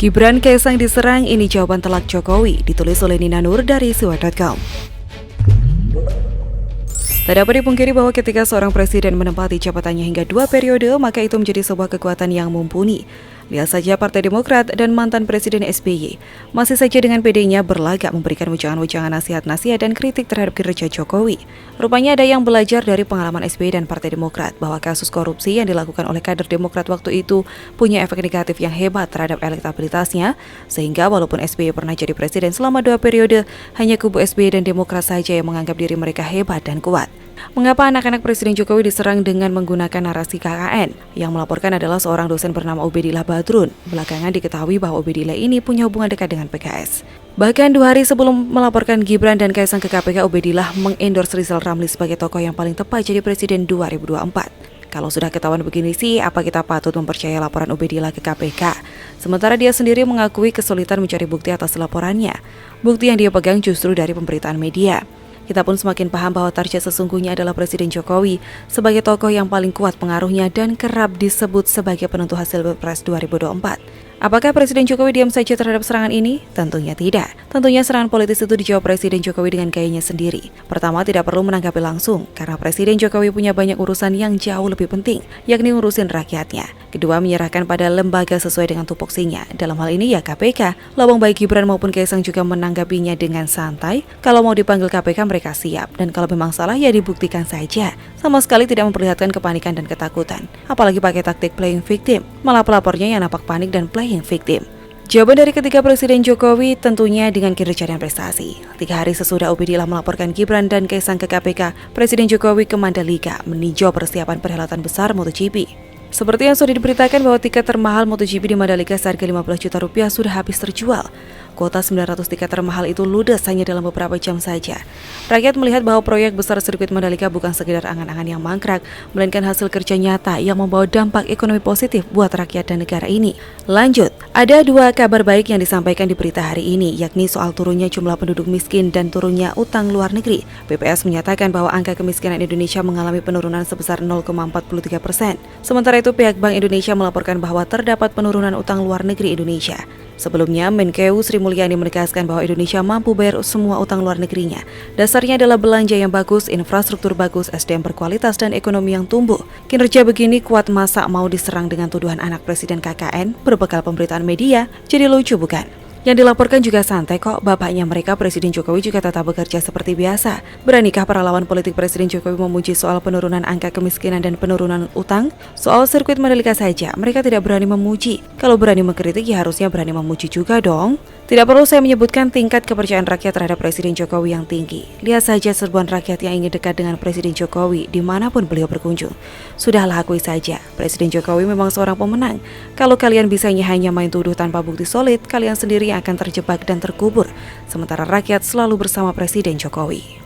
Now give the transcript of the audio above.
Gibran Kaesang diserang, ini jawaban telak Jokowi, ditulis oleh Nina Nur dari siwa.com. Tak dapat dipungkiri bahwa ketika seorang presiden menempati jabatannya hingga 2 periode, maka itu menjadi sebuah kekuatan yang mumpuni. Lihat saja Partai Demokrat dan mantan Presiden SBY masih saja dengan PD-nya berlagak memberikan wejangan-wejangan nasihat-nasihat dan kritik terhadap kinerja Jokowi. Rupanya ada yang belajar dari pengalaman SBY dan Partai Demokrat bahwa kasus korupsi yang dilakukan oleh kader Demokrat waktu itu punya efek negatif yang hebat terhadap elektabilitasnya, sehingga walaupun SBY pernah jadi presiden selama 2 periode, hanya kubu SBY dan Demokrat saja yang menganggap diri mereka hebat dan kuat. Mengapa anak-anak Presiden Jokowi diserang dengan menggunakan narasi KKN? Yang melaporkan adalah seorang dosen bernama Ubedillah Badrun. Belakangan diketahui bahwa Ubedillah ini punya hubungan dekat dengan PKS. Bahkan 2 hari sebelum melaporkan Gibran dan Kaesang ke KPK, Ubedillah mengendorse Rizal Ramli sebagai tokoh yang paling tepat jadi Presiden 2024. Kalau sudah ketahuan begini sih, apa kita patut mempercayai laporan Ubedillah ke KPK? Sementara dia sendiri mengakui kesulitan mencari bukti atas laporannya. Bukti yang dia pegang justru dari pemberitaan media. Kita pun semakin paham bahwa target sesungguhnya adalah Presiden Jokowi sebagai tokoh yang paling kuat pengaruhnya dan kerap disebut sebagai penentu hasil Pilpres 2024. Apakah Presiden Jokowi diam saja terhadap serangan ini? Tentunya tidak. Tentunya serangan politis itu dijawab Presiden Jokowi dengan gayanya sendiri. Pertama, tidak perlu menanggapi langsung, karena Presiden Jokowi punya banyak urusan yang jauh lebih penting, yakni urusin rakyatnya. Kedua, menyerahkan pada lembaga sesuai dengan tupoksinya. Dalam hal ini ya KPK. Lawang baik Gibran maupun Kaesang juga menanggapinya dengan santai. Kalau mau dipanggil KPK mereka siap, dan kalau memang salah ya dibuktikan saja. Sama sekali tidak memperlihatkan kepanikan dan ketakutan. Apalagi pakai taktik playing victim. Malah pelapornya yang nampak panik dan playing victim. Jawaban dari ketiga Presiden Jokowi tentunya dengan kinerja dan prestasi. 3 hari sesudah Ubedillah melaporkan Gibran dan Kaesang ke KPK, Presiden Jokowi ke Mandalika meninjau persiapan perhelatan besar MotoGP. Seperti yang sudah diberitakan bahwa tiket termahal MotoGP di Mandalika seharga 15 juta rupiah sudah habis terjual. Kuota 900 tiket termahal itu ludes hanya dalam beberapa jam saja. Rakyat melihat bahwa proyek besar sirkuit Mandalika bukan sekedar angan-angan yang mangkrak, melainkan hasil kerja nyata yang membawa dampak ekonomi positif buat rakyat dan negara ini. Lanjut, ada 2 kabar baik yang disampaikan di berita hari ini, yakni soal turunnya jumlah penduduk miskin dan turunnya utang luar negeri. BPS menyatakan bahwa angka kemiskinan Indonesia mengalami penurunan sebesar 0,43%. Sementara itu pihak Bank Indonesia melaporkan bahwa terdapat penurunan utang luar negeri Indonesia. Sebelumnya, Menkeu Sri Mulyani menegaskan bahwa Indonesia mampu bayar semua utang luar negerinya. Dasarnya adalah belanja yang bagus, infrastruktur bagus, SDM berkualitas, dan ekonomi yang tumbuh. Kinerja begini kuat, masa mau diserang dengan tuduhan anak Presiden KKN berbekal pemberitaan media? Jadi lucu bukan? Yang dilaporkan juga santai kok, bapaknya mereka Presiden Jokowi juga tetap bekerja seperti biasa. Beranikah para lawan politik Presiden Jokowi memuji soal penurunan angka kemiskinan dan penurunan utang? Soal sirkuit Mandalika saja, mereka tidak berani memuji. Kalau berani mengkritik, ya harusnya berani memuji juga dong. Tidak perlu saya menyebutkan tingkat kepercayaan rakyat terhadap Presiden Jokowi yang tinggi. Lihat saja serbuan rakyat yang ingin dekat dengan Presiden Jokowi dimanapun beliau berkunjung. Sudahlah, akui saja, Presiden Jokowi memang seorang pemenang. Kalau kalian bisanya hanya main tuduh tanpa bukti solid, kalian sendiri akan terjebak dan terkubur. Sementara rakyat selalu bersama Presiden Jokowi.